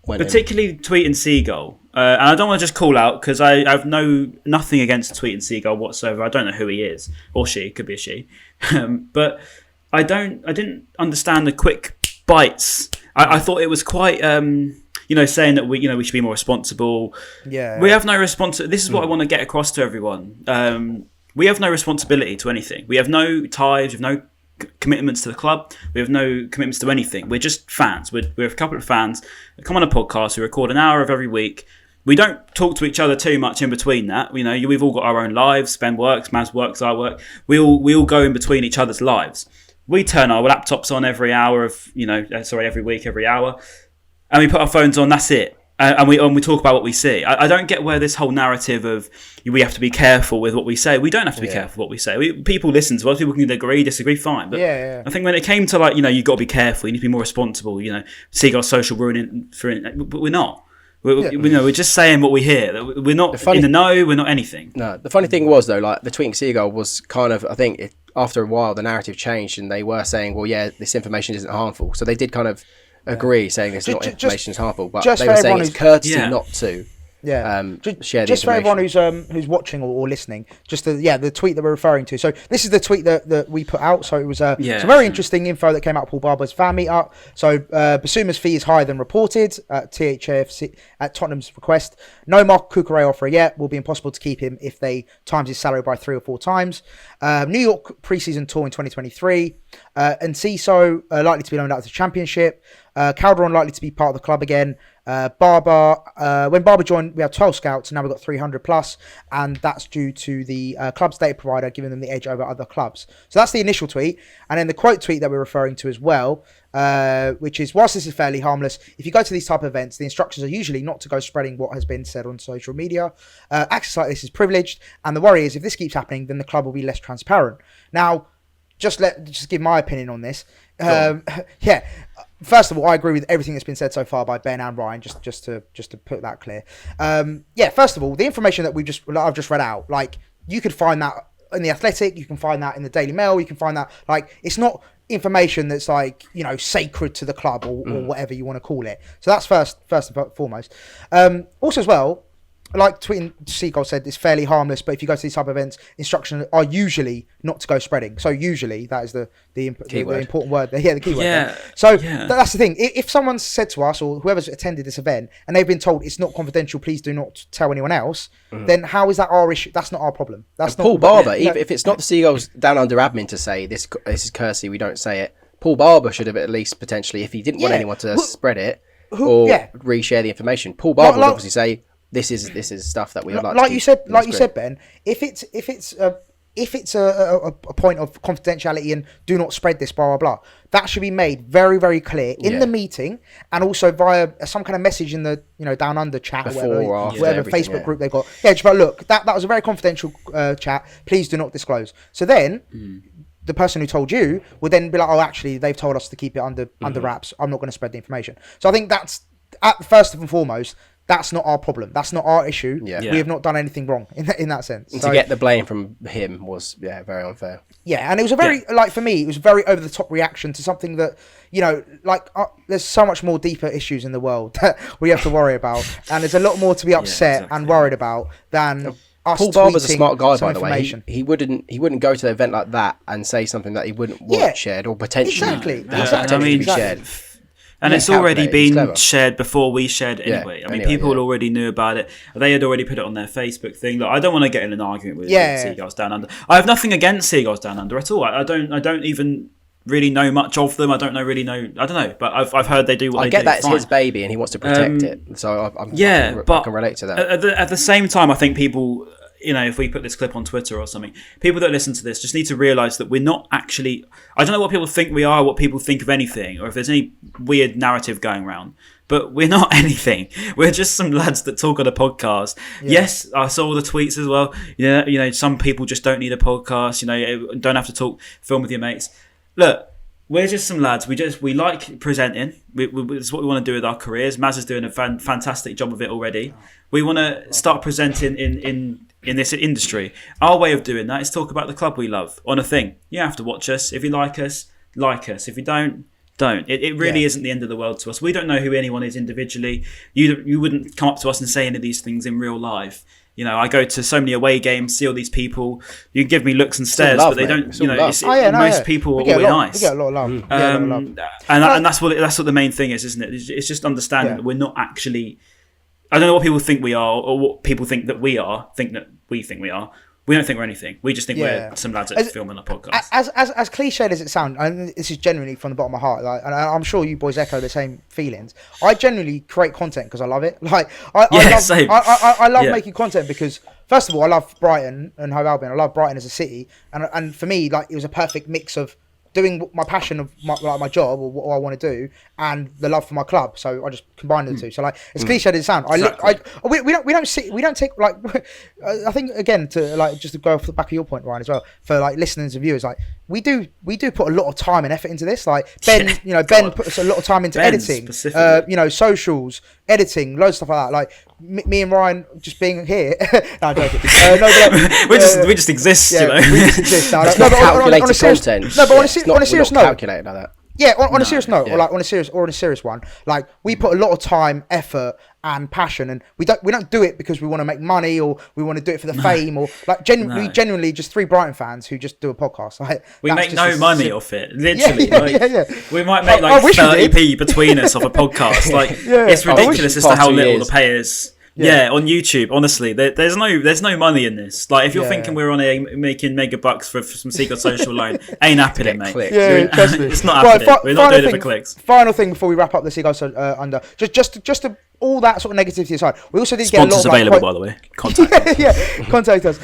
particularly Tweet and Seagull. And I don't want to just call out because I have nothing against Tweet and Seagull whatsoever. I don't know who he is or she. It could be a she, but I didn't understand the quick bites. I thought it was quite saying that we should be more responsible. Yeah. We have no responsibility. This is what I want to get across to everyone. We have no responsibility to anything. We have no ties. We have no commitments to the club. We have no commitments to anything. We're just fans. We're a couple of fans that come on a podcast. We record an hour of every week. We don't talk to each other too much in between that. We've all got our own lives. Ben works, Maz works, I work. We all go in between each other's lives. We turn our laptops on every week, every hour, and we put our phones on. That's it. And we talk about what we see. I don't get where this whole narrative of we have to be careful with what we say. We don't have to be careful with what we say. People listen to us. People can agree, disagree, fine. But I think when it came to you've got to be careful. You need to be more responsible. Seagulls Social ruining for it, but we're not. We're just saying what we hear. We're not in the know. We're not anything. No, the funny thing was though, the tweeting Seagull was kind of, I think after a while the narrative changed and they were saying, well, yeah, this information isn't harmful. So they did kind of agree, saying this information is harmful, but they were saying it's courtesy not to. Share just for everyone who's watching or listening, just the tweet that we're referring to. So this is the tweet that we put out. So it was some very interesting info that came out of Paul Barber's fan meetup. So Bissouma's fee is higher than reported at BHAFC at Tottenham's request. No Marc Cucurella offer yet. Will be impossible to keep him if they times his salary by 3 or 4 times. New York preseason tour in 2023. Enciso likely to be loaned out to the Championship. Calderon likely to be part of the club again. Barber, when Barber joined, we had 12 scouts, and now we've got 300 plus, and that's due to the club's data provider giving them the edge over other clubs. So that's the initial tweet, and then the quote tweet that we're referring to as well, which is, whilst this is fairly harmless, if you go to these type of events, the instructions are usually not to go spreading what has been said on social media. Access like this is privileged, and the worry is if this keeps happening, then the club will be less transparent. Now, just give my opinion on this. First of all, I agree with everything that's been said so far by Ben and Ryan. Just to put that clear. First of all, the information that I've just read out, you could find that in the Athletic, you can find that in the Daily Mail, you can find that it's not information that's sacred to the club or whatever you want to call it. So that's first and foremost. Also as well, like tweeting Seagull said, it's fairly harmless, but if you go to these type of events, instructions are usually not to go spreading. So usually, that is the important word. The keyword. Yeah. So that's the thing. If someone's said to us, or whoever's attended this event, and they've been told it's not confidential, please do not tell anyone else, then how is that our issue? That's not our problem. That's not Paul Barber. Even if it's not the Seagulls Down Under admin to say this is courtesy, we don't say it. Paul Barber should have at least potentially, if he didn't want anyone to spread it or reshare the information, Paul Barber would obviously say, This is stuff that we would like. You said, Ben. If it's a point of confidentiality and do not spread this, blah blah blah, that should be made very very clear in the meeting and also via some kind of message in the Down Under chat or whatever Facebook group they've got. Yeah, just about look that was a very confidential chat. Please do not disclose. So then. The person who told you would then be like, oh, actually, they've told us to keep it under wraps. I'm not going to spread the information. So I think that's first and foremost. That's not our problem. That's not our issue. Yeah. We have not done anything wrong in that sense. And to get the blame from him was very unfair. Yeah, and it was a very for me, it was a very over the top reaction to something that there's so much more deeper issues in the world that we have to worry about, and there's a lot more to be upset and worried about than. Paul Barber's a smart guy, by the way. He wouldn't go to an event like that and say something that he wouldn't want shared or potentially be shared. And it's already been shared before we shared it anyway. People already knew about it. They had already put it on their Facebook thing. Look, I don't want to get in an argument with Seagulls Down Under. I have nothing against Seagulls Down Under at all. I don't even really know much of them. I don't know. But I've heard they do what they do. I get that it's his baby and he wants to protect it. So I can relate to that. At the same time, I think people, if we put this clip on Twitter or something, people that listen to this just need to realise that we're not actually... I don't know what people think we are, what people think of anything, or if there's any weird narrative going around. But we're not anything. We're just some lads that talk on a podcast. Yeah. Yes, I saw all the tweets as well. Some people just don't need a podcast. Don't have to talk, film with your mates. Look, we're just some lads. We like presenting. It's what we want to do with our careers. Maz is doing a fantastic job of it already. We want to start presenting in this industry. Our way of doing that is talk about the club we love on a thing. You have to watch us. If you like us, like us. If you don't. It really isn't the end of the world to us. We don't know who anyone is individually. You wouldn't come up to us and say any of these things in real life. You know, I go to so many away games, see all these people. You can give me looks and stares, love, but they mate. don't. It's You all know, love. most people are really nice. We get a lot of love. And that's what the main thing is, isn't it? It's just understanding that we're not actually. I don't know what people think we are, or what people think that we are. Think that we think we are. We don't think we're anything. We just think we're some lads that filming a podcast. As cliched as it sounds, and this is genuinely from the bottom of my heart, like, and I'm sure you boys echo the same feelings. I generally create content because I love it. Like I love making content because, first of all, I love Brighton and Hove Albion. I love Brighton as a city, and for me, like, it was a perfect mix of doing my passion of my job or what I want to do and the love for my club. So I just combined the two. So, like, as cliche as it sounds, we don't take, like, I think, again, to, like, just to go off the back of your point, Ryan, as well, for, like, listeners and viewers, like, we do put a lot of time and effort into this. Like, Ben, Ben puts a lot of time into editing, socials, editing, loads of stuff like that. Like, me and Ryan just being here. No, I'm joking. We just exist, you know. We just exist. It's not calculated content. No, but on a serious note. Calculated like that. Yeah, on a serious note, or like on a serious one, like, we put a lot of time, effort, and passion, and we don't do it because we want to make money or we want to do it for the fame, or like we genuinely just three Brighton fans who just do a podcast. Like, we make no money off it, literally. We might make like 30p between us off a podcast. Like, it's ridiculous as to how little the pay is. Yeah, on YouTube, honestly, there's no money in this. Like, if you're thinking we're on making mega bucks for some Seagulls Social alone, ain't happening, mate. It's not happening. We're not doing it for clicks. Final thing before we wrap up the Seagulls under, just to all that sort of negativity aside, we also did get a lot of available, by the way. Contact us.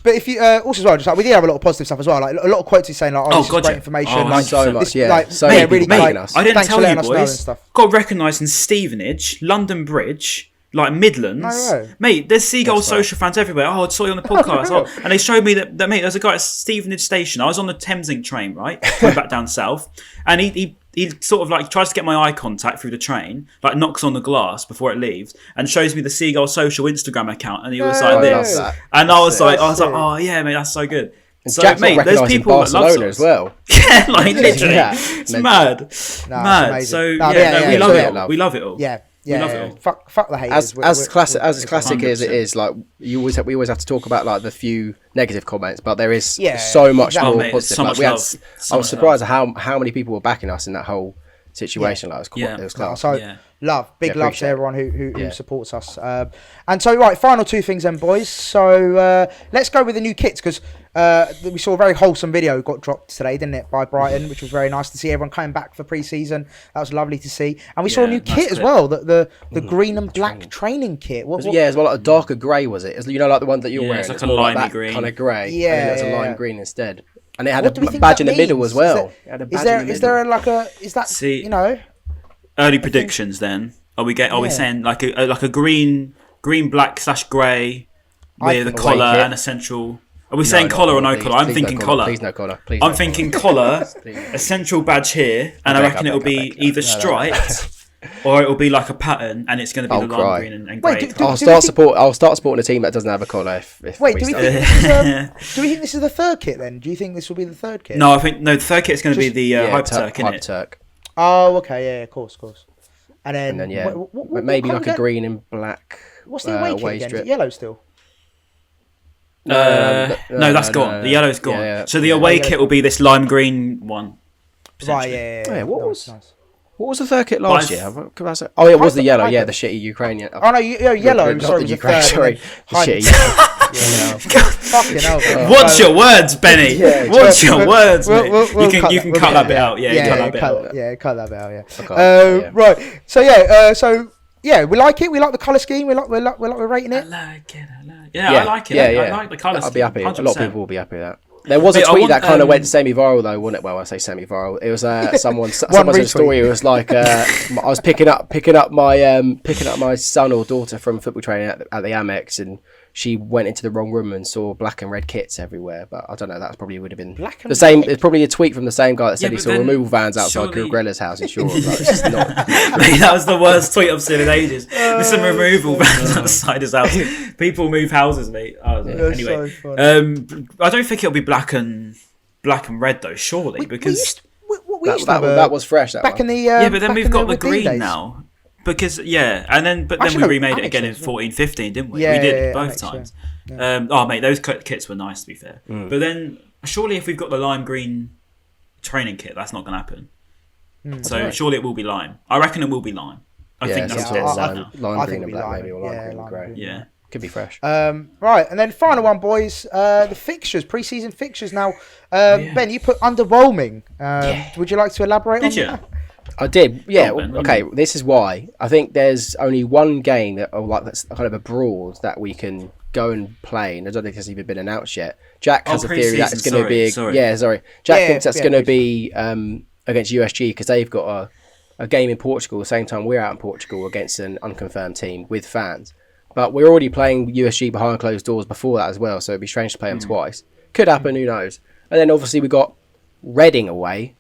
But if you also as well, just like, we did have a lot of positive stuff as well. Like, a lot of quotes he's saying, like, this is great information. Like, so much, really, mate, us. I didn't tell you, boys. Stuff. Got recognised in Stevenage, London Bridge, like Midlands, mate. There's Seagulls Social fans everywhere. I saw you on the podcast, and they showed me that mate. There's a guy at Stevenage Station. I was on the Thameslink train, right, going back down south, and he sort of like tries to get my eye contact through the train, like knocks on the glass before it leaves, and shows me the Seagulls Social Instagram account, and he was like this, and I was like, oh yeah, mate, that's so good. So, Jack's mate, there's people that love us as well. Yeah, like literally, it's mad. So we love it all. We love it all. Yeah, fuck the haters. As classic as it is, like, we always have to talk about, like, the few negative comments, but there is so much more positive. So much love. I was surprised at how many people were backing us in that whole situation. Like, it was class. So big love to everyone who supports us. And so, right, final two things then, boys. So let's go with the new kits, because we saw a very wholesome video got dropped today, didn't it, by Brighton, which was very nice to see everyone coming back for pre-season. That was lovely to see. And we saw a new kit as well, the green and black training kit. As well, like a darker grey, was it? You know, like the one that you're wearing. It's like a limey green. Kind of grey. Yeah. It's a lime green instead. And it had a badge in the middle as well. Early predictions then? Are we saying like a green black / grey with a collar and a central? Are we saying collar or no collar? I'm thinking collar. Please no collar. I'm thinking collar, a central badge here, and I reckon it'll be either striped or it'll be like a pattern, and it's going to be the lime green and grey. I'll start supporting a team that doesn't have a collar. Do we think this is the third kit then? Do you think this will be the third kit? No, I think the third kit is going to be the Hyper Turk. Oh, okay, of course. And then maybe like a green and black. What's the away kit again? Is it yellow still? No, that's gone. The yellow's gone. Yeah. So the away kit will be this lime green one. Right, yeah. What was the third kit last year? Oh, it was the yellow. Yeah, the shitty Ukrainian. Oh no, yellow. Sorry, the shitty. Fucking hell. Watch your words, Benny. Watch your words, mate. You can cut that bit out. Cut that bit out. Right. So we like it. We like the colour scheme. We're rating it. I like it. I like it. I like the colour scheme. I'll be happy. 100%. A lot of people will be happy with that. There was a tweet that kind of went semi-viral though, wasn't it? Well, I say semi-viral. It was someone's story. It was like I was picking up my son or daughter from football training at the Amex, and she went into the wrong room and saw black and red kits everywhere. But I don't know. That probably would have been the same. It's probably a tweet from the same guy that said he saw removal vans outside Cucurella's house in Shore. That was the worst tweet I've seen in ages. There's some removal vans outside his house. People move houses, mate. Anyway, so I don't think it'll be black and red though. Surely, because that was fresh. Back in the but then we've got the green now. Because then Actually, we no, remade it Alex again in does, yeah. 14-15, didn't we? Yeah, we did yeah, both Alex, times. yeah. Oh mate, those kits were nice to be fair. But then surely if we've got the lime green training kit, that's not going to happen. So surely it will be lime. I reckon it will be lime. I think that's what it's lime, now. lime green and black maybe, or lime green and grey. Yeah. Could be fresh. Right, and then final one, boys. The fixtures, pre-season fixtures. Now, Ben, you put underwhelming. Would you like to elaborate on that? I did, yeah. Oh, Ben, okay, this is why. I think there's only one game that's kind of abroad that we can go and play, and I don't think it's even been announced yet. Jack has a theory that it's going to be... Jack thinks that's going to be against USG, because they've got a game in Portugal the same time we're out in Portugal against an unconfirmed team with fans. But we're already playing USG behind closed doors before that as well, so it'd be strange to play them twice. Could happen, who knows? And then obviously we got Reading away.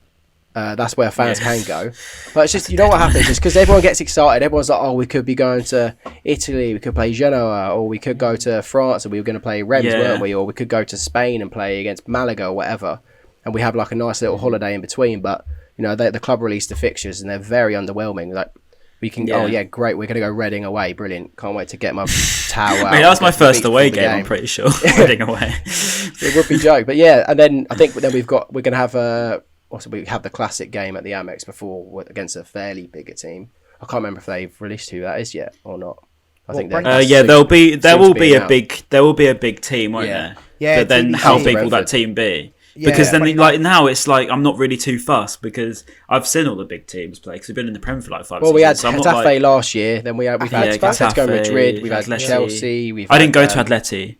That's where fans can go. But it's just, you know what happens? It's because everyone gets excited. Everyone's like, oh, we could be going to Italy, we could play Genoa, or we could go to France and we were going to play Reims, weren't we? Or we could go to Spain and play against Malaga or whatever. And we have like a nice little holiday in between. But, you know, the club released the fixtures and they're very underwhelming. Like, we can, great, we're going to go Reading away. Brilliant. Can't wait to get my towel out. Mate, that was my first away game, I'm pretty sure. Reading away. It would be a joke. But yeah, and then I think then we're going to have we have the classic game at the Amex before against a fairly bigger team. I can't remember if they've released who that is yet or not. I think there will be a big team, won't there? Yeah. But then how big will that team be? Because then, now it's like I'm not really too fussed because I've seen all the big teams play because we've been in the Prem for like 5 seasons. Well, we had Getafe last year. Then we've had Atletico Madrid. We've had Chelsea. I didn't go to Atleti.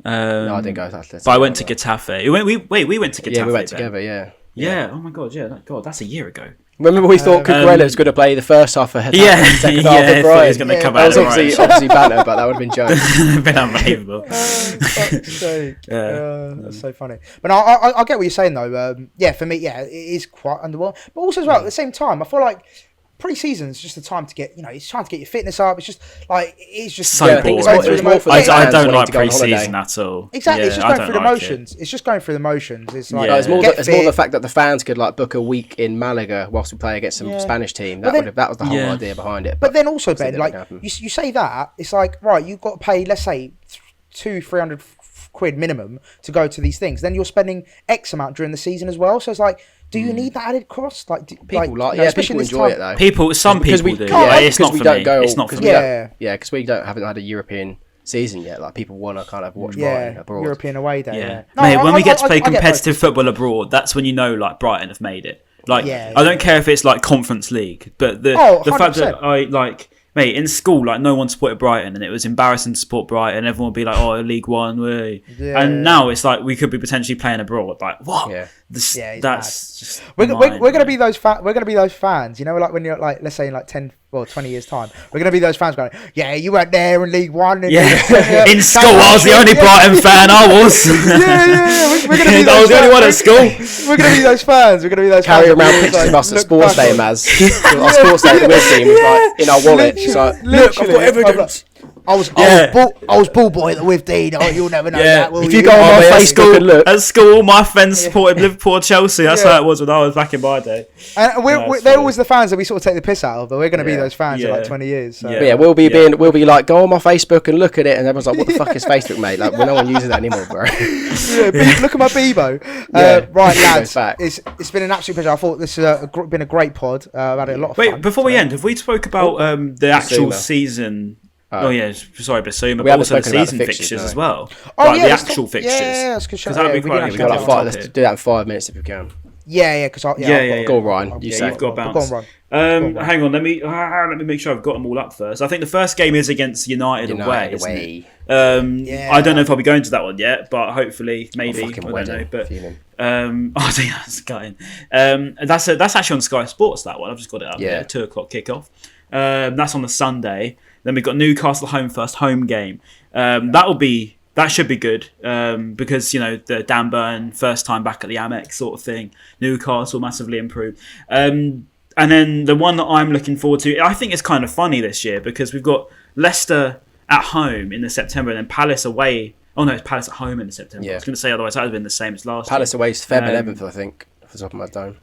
No, I didn't go to Atleti. But I went to Getafe. We went to Getafe. Yeah, we went together. Yeah. Yeah. Oh my god. Yeah. God, that's a year ago. Remember, we thought Cucurella was going to play the first half of Getafe, and the second half of Brighton. He was going to come out. That was obviously banter, but that would have been jokes. Been unbelievable. That's so funny. But I get what you're saying though. For me, it is quite underwhelming. But also as well, at the same time, I feel like pre-season is just the time to get, it's time to get your fitness up. It's just like, it's just so boring. I don't like pre-season at all. Exactly, it's just going through the motions. It's just going through the motions. It's like it's more the fact that the fans could like book a week in Malaga whilst we play against some Spanish team. That was the whole idea behind it. But then also, Ben, like you say that it's like, right, you've got to pay, let's say, 200-300 quid minimum to go to these things. Then you're spending X amount during the season as well. So it's like, do you need that added cost? Like people especially enjoy it though. Some people do. It's not for me. It's not for me. Because we haven't had a European season yet. Like people want to kind of watch Brighton abroad. European away day. Yeah. Mate, when we get to play competitive football abroad, that's when like Brighton have made it. Like I don't care if it's like Conference League, but the fact that mate, in school, like no one supported Brighton, and it was embarrassing to support Brighton. Everyone would be like, "Oh, League One, way." And now it's like we could be potentially playing abroad. Like what? That's just. We're gonna be those we're gonna be those fans. You know, like when you're like, let's say in like 10 or 20 years time, we're gonna be those fans going, "Yeah, you weren't there in League One." In school, I was the only Brighton fan. I was. We're gonna be. I was the only one at school. We're gonna be those fans. We're gonna be those. Carry around pictures of us at sports day, Maz. Our sports day at the team was like in our wallet. It's like, look, I've got evidence. I was ball boy at the with Dean. Oh, you'll never know that. If you go on my Facebook and look at school, all my friends supported Liverpool or Chelsea. That's how it was when I was back in my day. And they're always the fans that we sort of take the piss out of, but we're going to be those fans in like 20 years. So. We'll be like, go on my Facebook and look at it, and everyone's like, what the fuck is Facebook, mate? Like, no one uses that anymore, bro. Look at my Bebo. Right, lads, it's been an absolute pleasure. I thought this has been a great pod. I've had a lot of fun. Wait, before we end, have we spoke about the actual season? Sorry, Bissouma, but also the season fixtures as well. The actual fixtures. Yeah, that's good. Let's do that in 5 minutes if we can. Because go on, Ryan. You say you've got to bounce. Go on, Ryan. Hang on, let me make sure I've got them all up first. I think the first game is against United away. Isn't it? I don't know if I'll be going to that one yet, but hopefully, maybe. I don't know. But I think that's gutting. That's actually on Sky Sports. That one I've just got it up. 2:00 kickoff. That's on the Sunday. Then we've got Newcastle home game. That should be good because the Dan Burn first time back at the Amex sort of thing. Newcastle massively improved. And then the one that I'm looking forward to, I think it's kind of funny this year because we've got Leicester at home in the September and then Palace away. Oh no, it's Palace at home in the September. I was going to say otherwise that would have been the same as last Palace year. away is Feb 11th, I think, off the top of my dome.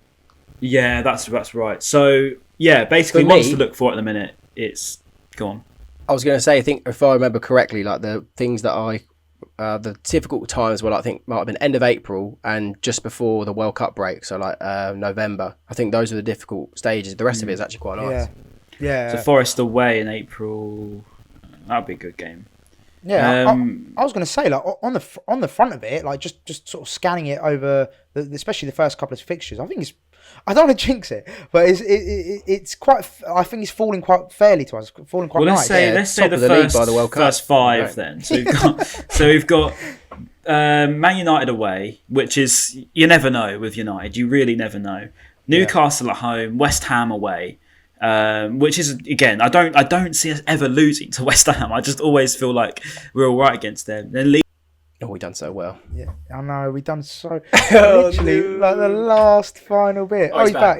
Yeah, that's right. So basically, lots to look for at the minute. it's gone. I was going to say, I think if I remember correctly, like the things that the difficult times were, like, I think might have been end of April and just before the World Cup break, so like November. I think those are the difficult stages. The rest of it is actually quite nice. Yeah. So Forest away in April, that'd be a good game. Yeah, I was going to say, like, on the front of it, like just sort of scanning it over, especially the first couple of fixtures. I think it's, I don't want to jinx it, but it's quite. I think it's falling quite fairly to us. Falling quite nice. Let's say the first five, right. Then. So we've got Man United away, which is, you never know with United. You really never know. Newcastle at home, West Ham away. Which is, again, I don't see us ever losing to West Ham. I just always feel like we're all right against them. Then we've done so well. Yeah, I know, we've done so. Literally, like the last final bit. He's back.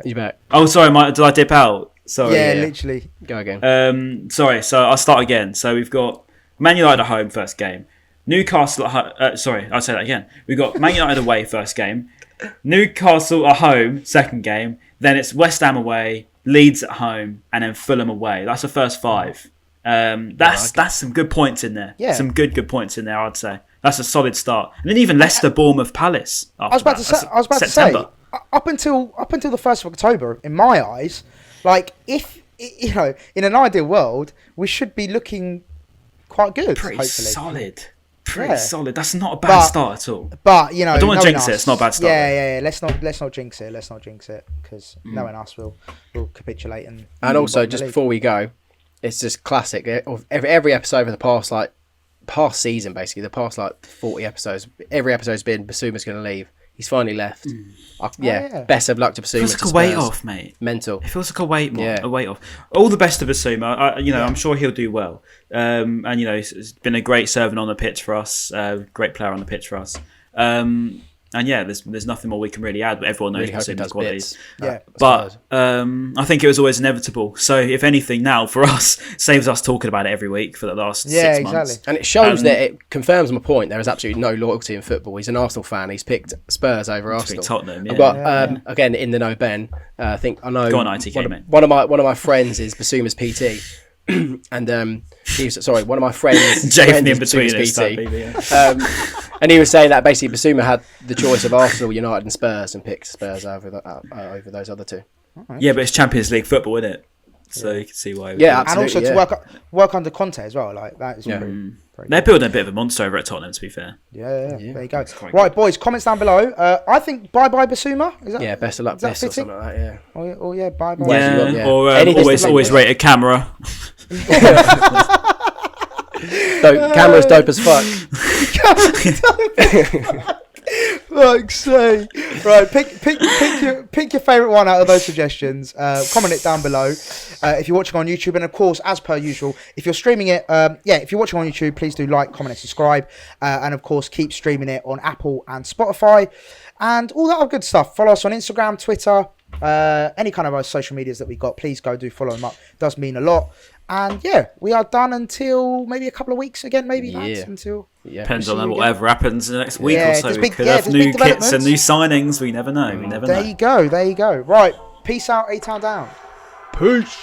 He's back. Oh, sorry, did I dip out? Sorry. Yeah, literally. Go again. Sorry, so I'll start again. So we've got Man United at home, first game. Newcastle at home. Sorry, I'll say that again. We've got Man United away, first game. Newcastle at home, second game. Then it's West Ham away, Leeds at home, and then Fulham away. That's the first five. That's some good points in there. Yeah. Some good points in there, I'd say. That's a solid start. And then even Leicester, Bournemouth, Palace. I was about to say, up until the 1st of October, in my eyes, like, if, you know, in an ideal world, we should be looking quite good, Pretty hopefully. solid. That's not a bad start at all. But, you know, I don't want to jinx it. It's not a bad start. Yeah. Let's not jinx it. Because knowing us, will capitulate and also, just before we go, it's just classic. Every episode of the past season, basically, the past like 40 episodes, every episode's been Bissouma's going to leave. He's finally left. Best of luck to Bissouma. It feels like a weight off, mate. Mental. It feels like a weight off. All the best to Bissouma. I'm sure he'll do well. And you know, he's been a great servant on the pitch for us. Great player on the pitch for us. And yeah, there's nothing more we can really add. But everyone knows Bissouma's qualities. But I think it was always inevitable. So if anything, now for us, saves us talking about it every week for the last 6 months. And it shows that it confirms my point. There is absolutely no loyalty in football. He's an Arsenal fan. He's picked Spurs over Arsenal. Tottenham. Yeah. But again, in the know Ben, I think I know. Go on, ITK, mate. One of my friends is Bissouma's PT. And one of my friends, Jay in between PT, and he was saying that basically Bissouma had the choice of Arsenal, United, and Spurs, and picked Spurs over those other two. Right. Yeah, but it's Champions League football, isn't it? So you can see why. And also to work under Conte as well. Like that is pretty they're building a bit of a monster over at Tottenham, to be fair. Yeah. There you go. Right, boys, comments down below. I think bye Bissouma. Is that, best of luck, Biss, or something like that. Yeah. Oh yeah, bye. Yeah. Or always rate a camera. Camera's dope as fuck. Like say, right, pick your favourite one out of those suggestions. Comment it down below if you're watching on YouTube, and of course, as per usual, if you're streaming it, if you're watching on YouTube, please do like, comment, and subscribe, and of course, keep streaming it on Apple and Spotify, and all that other good stuff. Follow us on Instagram, Twitter, any kind of our social medias that we got. Please go do follow them up. It does mean a lot. And we are done until maybe a couple of weeks again, maybe lads, until depends on whatever happens in the next week or so. We could have new kits and new signings. We never know. There you go. Right, peace out, A-Town down. Peace.